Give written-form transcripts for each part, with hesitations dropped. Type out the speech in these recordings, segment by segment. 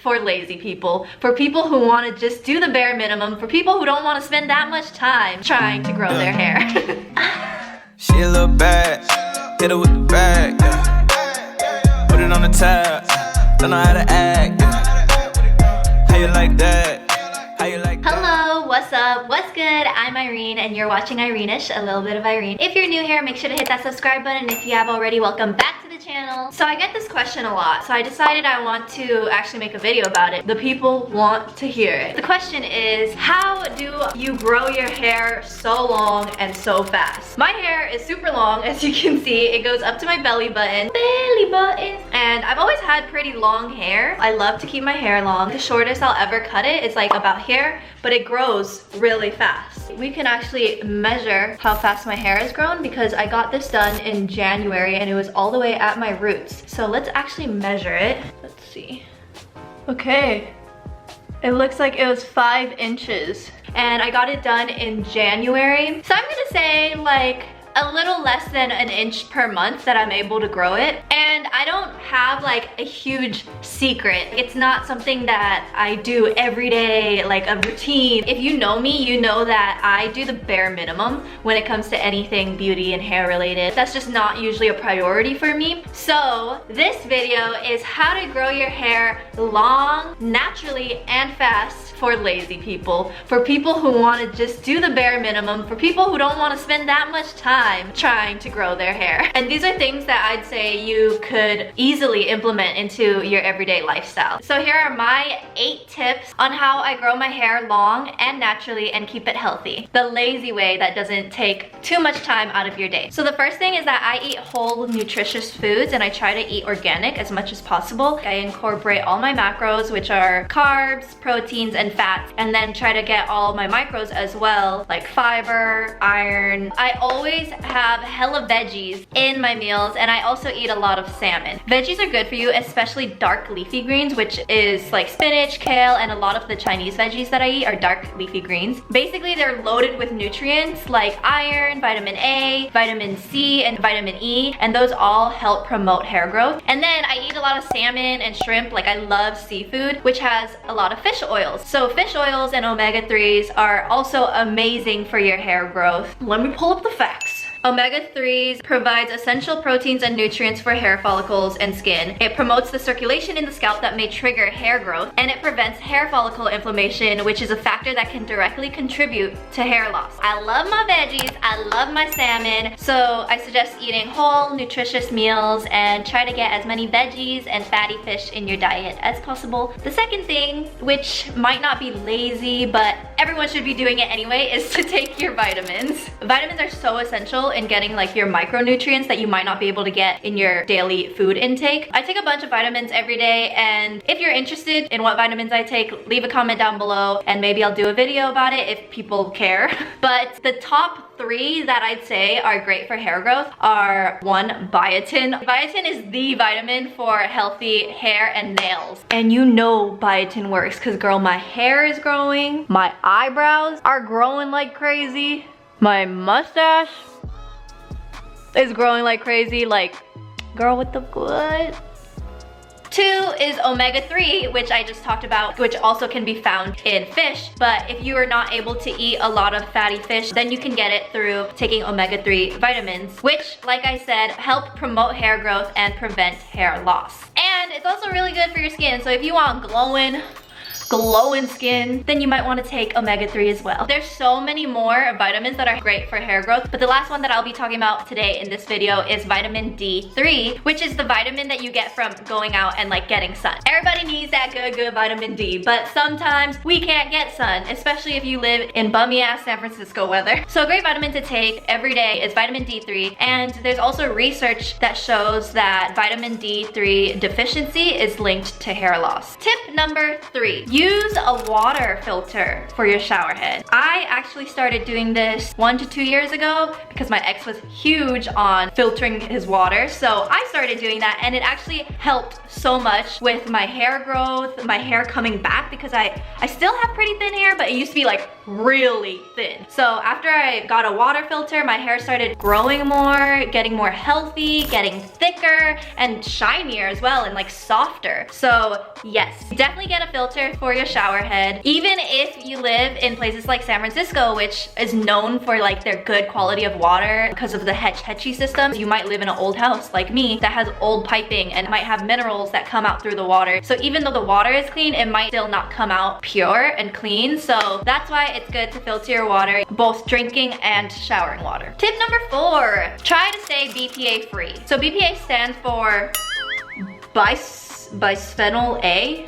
for lazy people, for people who want to just do the bare minimum, for people who don't want to spend that much time trying to grow their hair. She a little bad, hit her with the bag, yeah. Put it on the tab, don't know how to act, yeah. How you like that? How you like that? Hello, what's up? What's good? I'm Irene and you're watching Ireneeish, a little bit of Irene. If you're new here, make sure to hit that subscribe button. If you have already, welcome back to the channel. So I get this question a lot, so I decided I want to actually make a video about it. The people want to hear it. The question is, how do you grow your hair so long and so fast? My hair is super long, as you can see. It goes up to my belly button. And I've always had pretty long hair. I love to keep my hair long. The shortest I'll ever cut it is like about here, but it grows really fast. We can actually measure how fast my hair has grown because I got this done in January and it was all the way at my roots. So let's actually measure it. Let's see. Okay. It looks like it was 5 inches and I got it done in January. So I'm gonna say like a little less than an inch per month that I'm able to grow it. And I don't have like a huge secret. It's not something that I do every day, like a routine. If you know me, you know that I do the bare minimum when it comes to anything beauty and hair related. That's just not usually a priority for me. So this video is how to grow your hair long, naturally, and fast for lazy people, for people who want to just do the bare minimum, for people who don't want to spend that much time trying to grow their hair. And these are things that I'd say you could easily implement into your everyday lifestyle. So here are my 8 tips on how I grow my hair long and naturally and keep it healthy. The lazy way that doesn't take too much time out of your day. So the first thing is that I eat whole nutritious foods and I try to eat organic as much as possible. I incorporate all my macros, which are carbs, proteins, and fats, and then try to get all my micros as well, like fiber, iron. I always have hella veggies in my meals, and I also eat a lot of salmon. Veggies are good for you, especially dark leafy greens, which is like spinach, kale, and a lot of the Chinese veggies that I eat are dark leafy greens. Basically, they're loaded with nutrients like iron, vitamin A, vitamin C, and vitamin E, and those all help promote hair growth. And then I eat a lot of salmon and shrimp. Like, I love seafood, which has a lot of fish oils. So fish oils and omega-3s are also amazing for your hair growth. Let me pull up the facts. Omega-3s provides essential proteins and nutrients for hair follicles and skin. It promotes the circulation in the scalp that may trigger hair growth, and it prevents hair follicle inflammation, which is a factor that can directly contribute to hair loss. I love my veggies, I love my salmon, so I suggest eating whole, nutritious meals and try to get as many veggies and fatty fish in your diet as possible. The second thing, which might not be lazy, but everyone should be doing it anyway, is to take your vitamins. Vitamins are so essential in getting like your micronutrients that you might not be able to get in your daily food intake. I take a bunch of vitamins every day, and if you're interested in what vitamins I take, leave a comment down below and maybe I'll do a video about it if people care. But the top 3 that I'd say are great for hair growth are 1, biotin. Biotin is the vitamin for healthy hair and nails. And you know biotin works because girl, my hair is growing, my eyebrows are growing like crazy, my mustache is growing like crazy. Like, girl, what the good? 2 is omega-3, which I just talked about, which also can be found in fish. But if you are not able to eat a lot of fatty fish, then you can get it through taking omega-3 vitamins, which, like I said, help promote hair growth and prevent hair loss. And it's also really good for your skin. So if you want glowing skin, then you might want to take omega-3 as well. There's so many more vitamins that are great for hair growth, but the last one that I'll be talking about today in this video is vitamin D3, which is the vitamin that you get from going out and like getting sun. Everybody needs that good vitamin D, but sometimes we can't get sun, especially if you live in bummy ass San Francisco weather. So a great vitamin to take every day is vitamin D3, and there's also research that shows that vitamin D3 deficiency is linked to hair loss. Tip number 3, use a water filter for your shower head. I actually started doing this 1 to 2 years ago because my ex was huge on filtering his water. So I started doing that, and it actually helped so much with my hair growth, my hair coming back, because I still have pretty thin hair, but it used to be like really thin. So after I got a water filter, my hair started growing more, getting more healthy, getting thicker and shinier as well, and like softer. So yes, definitely get a filter for your shower head. Even if you live in places like San Francisco, which is known for like their good quality of water because of the hetchy system, you might live in an old house like me that has old piping and might have minerals that come out through the water. So even though the water is clean, it might still not come out pure and clean. So that's why it's good to filter your water, both drinking and showering water. Tip number 4, try to stay BPA free. So BPA stands for bisphenol A.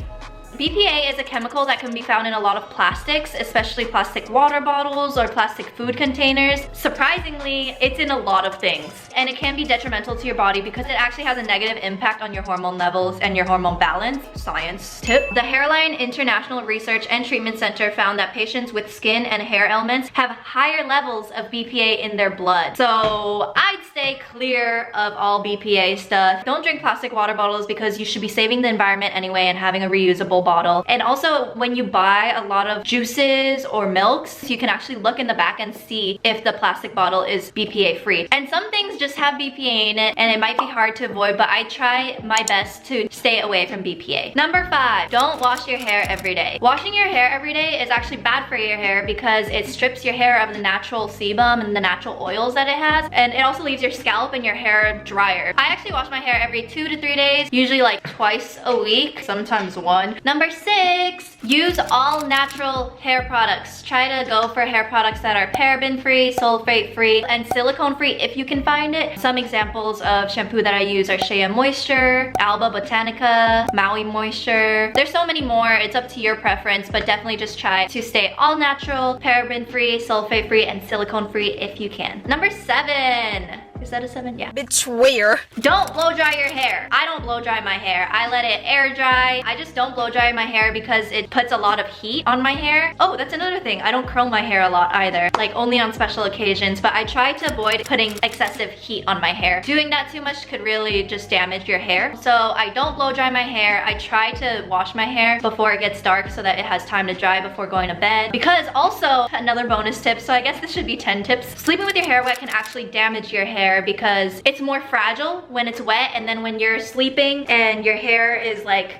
BPA is a chemical that can be found in a lot of plastics, especially plastic water bottles or plastic food containers. Surprisingly, it's in a lot of things, and it can be detrimental to your body because it actually has a negative impact on your hormone levels and your hormone balance. Science tip. The Hairline International Research and Treatment Center found that patients with skin and hair ailments have higher levels of BPA in their blood. So I'd stay clear of all BPA stuff. Don't drink plastic water bottles because you should be saving the environment anyway and having a reusable bottle. And also, when you buy a lot of juices or milks, you can actually look in the back and see if the plastic bottle is BPA free. And some things just have BPA in it, and it might be hard to avoid, but I try my best to stay away from BPA. Number 5, don't wash your hair every day. Washing your hair every day is actually bad for your hair because it strips your hair of the natural sebum and the natural oils that it has, and it also leaves your scalp and your hair drier. I actually wash my hair every 2 to 3 days, usually like twice a week, sometimes one. Number 6, use all natural hair products. Try to go for hair products that are paraben free, sulfate free, and silicone free if you can find it. Some examples of shampoo that I use are Shea Moisture, Alba Botanica, Maui Moisture. There's so many more, it's up to your preference, but definitely just try to stay all natural, paraben free, sulfate free, and silicone free if you can. Number 7. Is that a 7? Yeah. Betweer. Don't blow dry your hair. I don't blow dry my hair. I let it air dry. I just don't blow dry my hair because it puts a lot of heat on my hair. Oh, that's another thing. I don't curl my hair a lot either, like only on special occasions, but I try to avoid putting excessive heat on my hair. Doing that too much could really just damage your hair. So I don't blow dry my hair. I try to wash my hair before it gets dark so that it has time to dry before going to bed. Because also, another bonus tip, so I guess this should be 10 tips. Sleeping with your hair wet can actually damage your hair because it's more fragile when it's wet, and then when you're sleeping and your hair is like,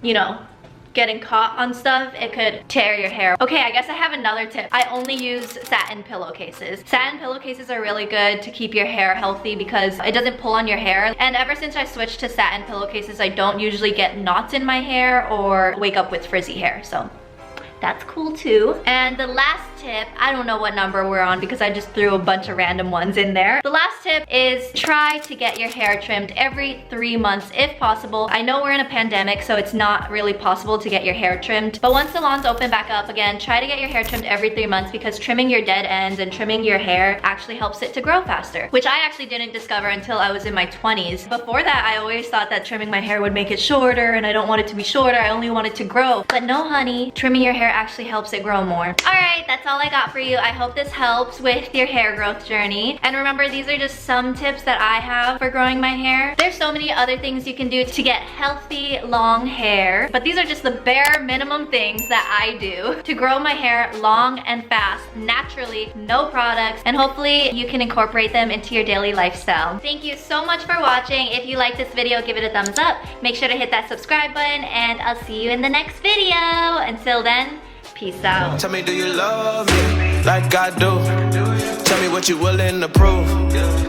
you know, getting caught on stuff, it could tear your hair. Okay, I guess I have another tip. I only use satin pillowcases. Satin pillowcases are really good to keep your hair healthy because it doesn't pull on your hair. And ever since I switched to satin pillowcases, I don't usually get knots in my hair or wake up with frizzy hair. So that's cool too. And the last tip, I don't know what number we're on because I just threw a bunch of random ones in there. The last tip is try to get your hair trimmed every 3 months if possible. I know we're in a pandemic, so it's not really possible to get your hair trimmed, but once salons open back up again, try to get your hair trimmed every 3 months because trimming your dead ends and trimming your hair actually helps it to grow faster, which I actually didn't discover until I was in my 20s. Before that, I always thought that trimming my hair would make it shorter, and I don't want it to be shorter, I only want it to grow. But no honey, trimming your hair actually helps it grow more. Alright, that's all I got for you. I hope this helps with your hair growth journey. And remember, these are just some tips that I have for growing my hair. There's so many other things you can do to get healthy, long hair, but these are just the bare minimum things that I do to grow my hair long and fast, naturally, no products, and hopefully you can incorporate them into your daily lifestyle. Thank you so much for watching. If you like this video, give it a thumbs up. Make sure to hit that subscribe button, and I'll see you in the next video. Until then, peace out. Tell me, do you love me like I do? Tell me what you willing to prove,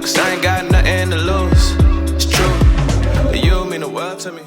cause I ain't got nothing to lose. It's true, you mean the world to me.